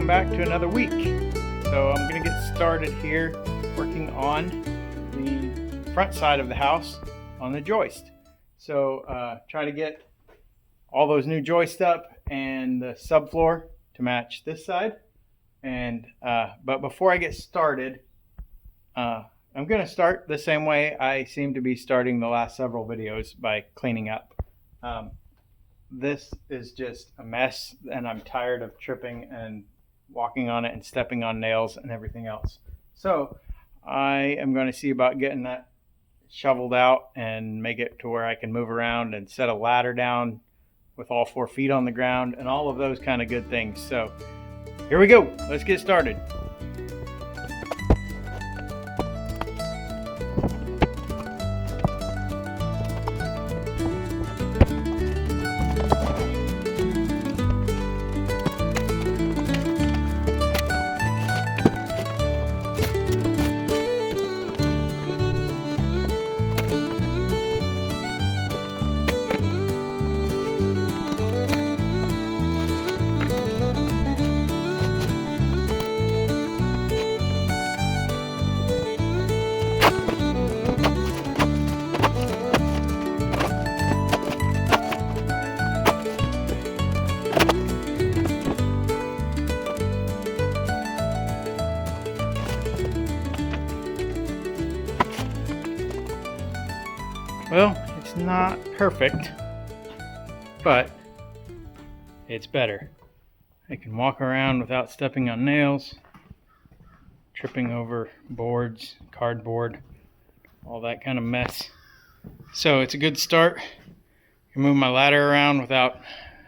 welcome back to another week. So I'm going to get started here working on the front side of the house on the joist. So try to get all those new joists up and the subfloor to match this side. And but before I get started, I'm going to start the same way I seem to be starting the last several videos, by cleaning up. This is just a mess, and I'm tired of tripping and walking on it and stepping on nails and everything else. So I am going to see about getting that shoveled out and make it to where I can move around and set a ladder down with all 4 feet on the ground and all of those kind of good things. So here we go. Let's get started. Well, it's not perfect, but it's better. I can walk around without stepping on nails, tripping over boards, cardboard, all that kind of mess. So it's a good start. I can move my ladder around without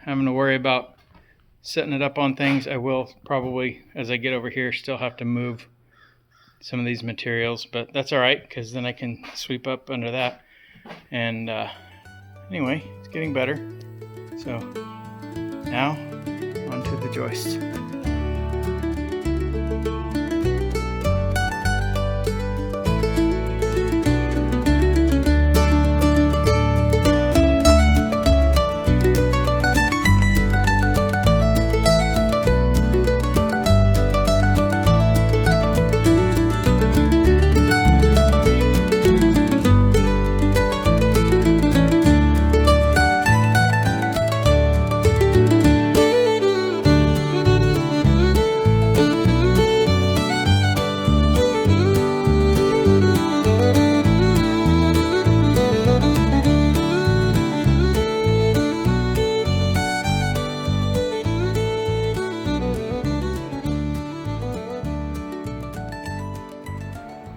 having to worry about setting it up on things. I will probably, as I get over here, still have to move some of these materials, but that's all right, because then I can sweep up under that. And anyway, it's getting better. So now onto the joist.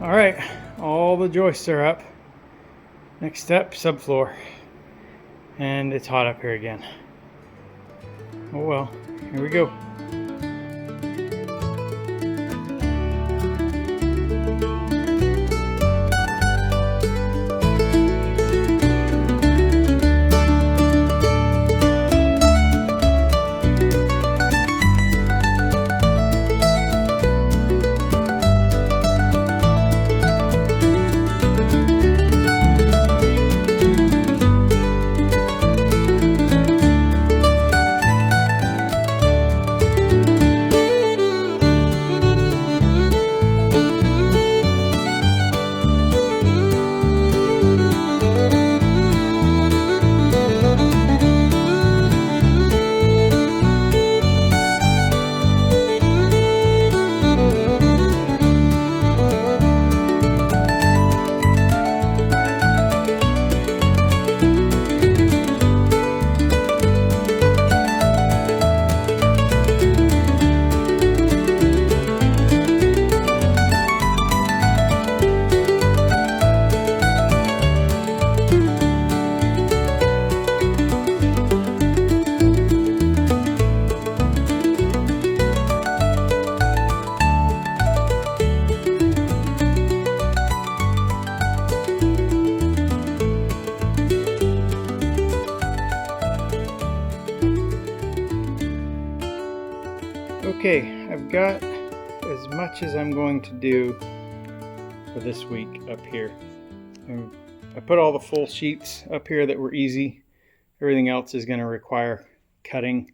All right, all the joists are up. Next step, subfloor. And it's hot up here again. Oh well, here we go. Okay, I've got as much as I'm going to do for this week up here. I put all the full sheets up here that were easy. Everything else is going to require cutting.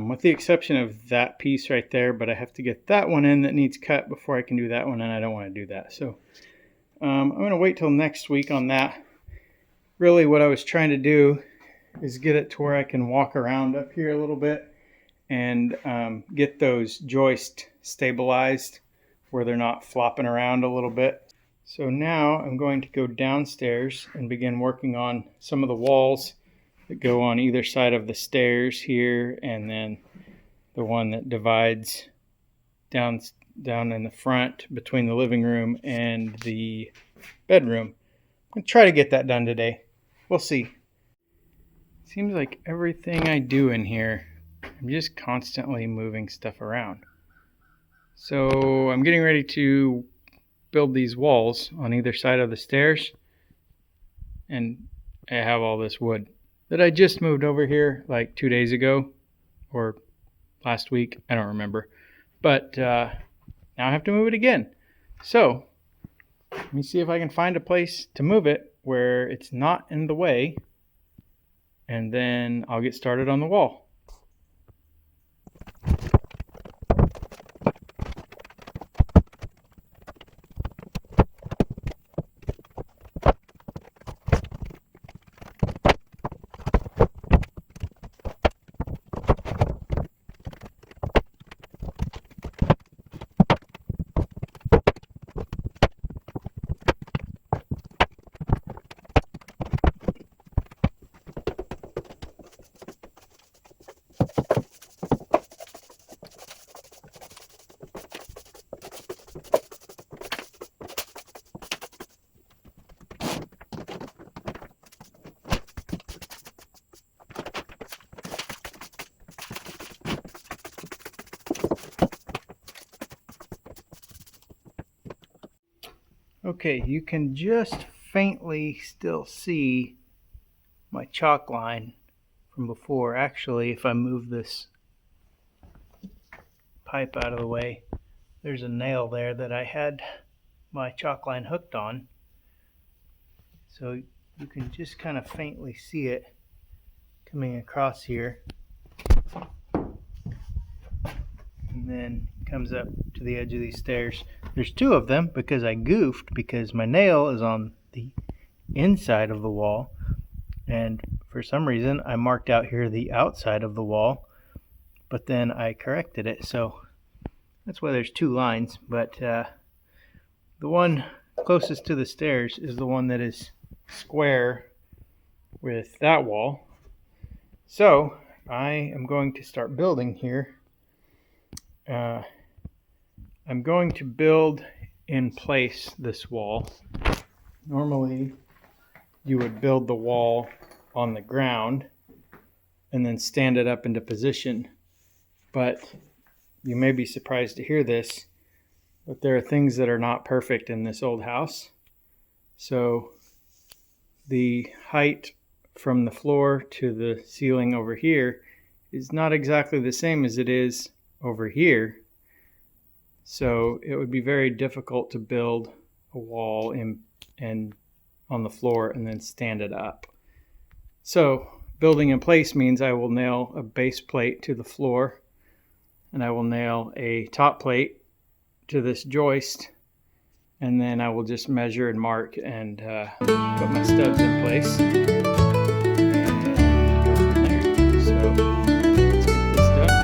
with the exception of that piece right there, but I have to get that one in that needs cut before I can do that one, and I don't want to do that. So I'm going to wait till next week on that. Really what I was trying to do is get it to where I can walk around up here a little bit and get those joists stabilized where they're not flopping around a little bit. So now I'm going to go downstairs and begin working on some of the walls that go on either side of the stairs here, and then the one that divides down in the front between the living room and the bedroom. I'm going to try to get that done today. We'll see. Seems like everything I do in here, I'm just constantly moving stuff around. So I'm getting ready to build these walls on either side of the stairs, and I have all this wood that I just moved over here like 2 days ago or last week. I don't remember. But now I have to move it again. So let me see if I can find a place to move it where it's not in the way, and then I'll get started on the wall. Okay, you can just faintly still see my chalk line from before. Actually, if I move this pipe out of the way, there's a nail there that I had my chalk line hooked on. So you can just kind of faintly see it coming across here. And then comes up to the edge of these stairs. There's two of them because I goofed, because my nail is on the inside of the wall, and for some reason I marked out here the outside of the wall, but then I corrected it, so that's why there's two lines. But the one closest to the stairs is the one that is square with that wall. So I am going to start building here. I'm going to build in place this wall. Normally you would build the wall on the ground and then stand it up into position, but you may be surprised to hear this, but there are things that are not perfect in this old house. So the height from the floor to the ceiling over here is not exactly the same as it is over here. So it would be very difficult to build a wall on the floor and then stand it up. So building in place means I will nail a base plate to the floor, and I will nail a top plate to this joist, and then I will just measure and mark and put my studs in place and go from there. So let's get this done.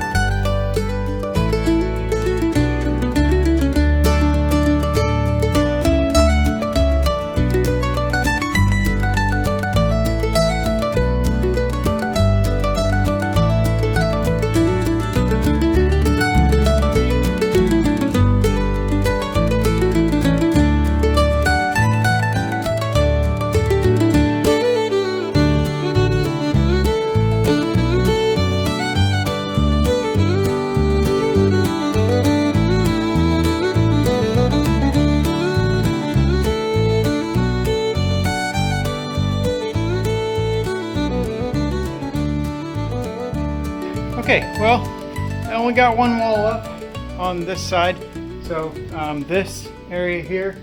Okay, well, I only got one wall up on this side, so this area here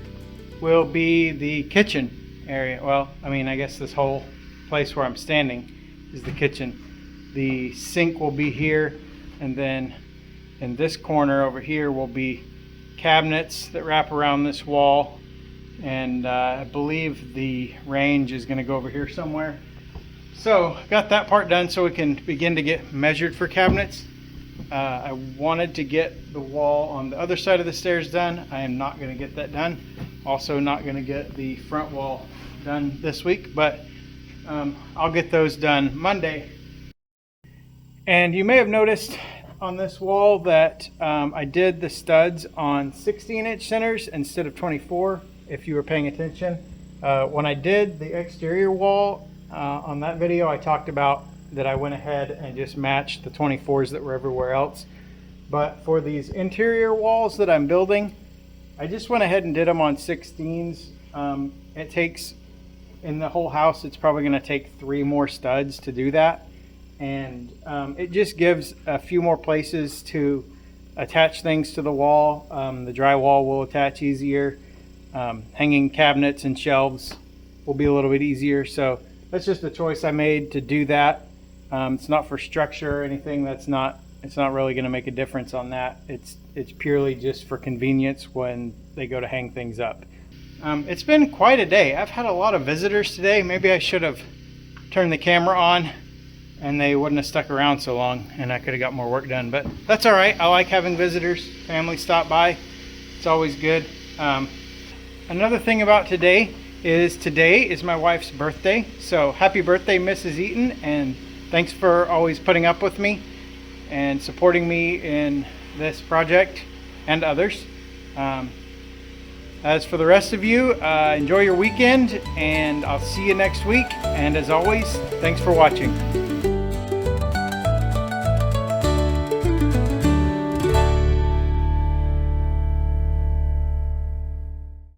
will be the kitchen area. Well, I mean, I guess this whole place where I'm standing is the kitchen. The sink will be here. And then in this corner over here will be cabinets that wrap around this wall. And I believe the range is going to go over here somewhere. So got that part done so we can begin to get measured for cabinets. I wanted to get the wall on the other side of the stairs done. I am not going to get that done. Also not going to get the front wall done this week, but I'll get those done Monday. And you may have noticed on this wall that I did the studs on 16-inch centers instead of 24, if you were paying attention. When I did the exterior wall on that video, I talked about that I went ahead and just matched the 24s that were everywhere else. But for these interior walls that I'm building, I just went ahead and did them on 16s. It takes, in the whole house, it's probably going to take 3 more studs to do that. And it just gives a few more places to attach things to the wall. The drywall will attach easier. Hanging cabinets and shelves will be a little bit easier. So that's just a choice I made to do that. It's not for structure or anything. It's not really going to make a difference on that. It's purely just for convenience when they go to hang things up. It's been quite a day. I've had a lot of visitors today. Maybe I should have turned the camera on and they wouldn't have stuck around so long and I could have got more work done, but that's all right. I like having visitors. Family stop by. It's always good. Another thing about today is my wife's birthday. So happy birthday, Mrs. Eaton, and thanks for always putting up with me and supporting me in this project and others. As for the rest of you, enjoy your weekend and I'll see you next week. And as always, thanks for watching.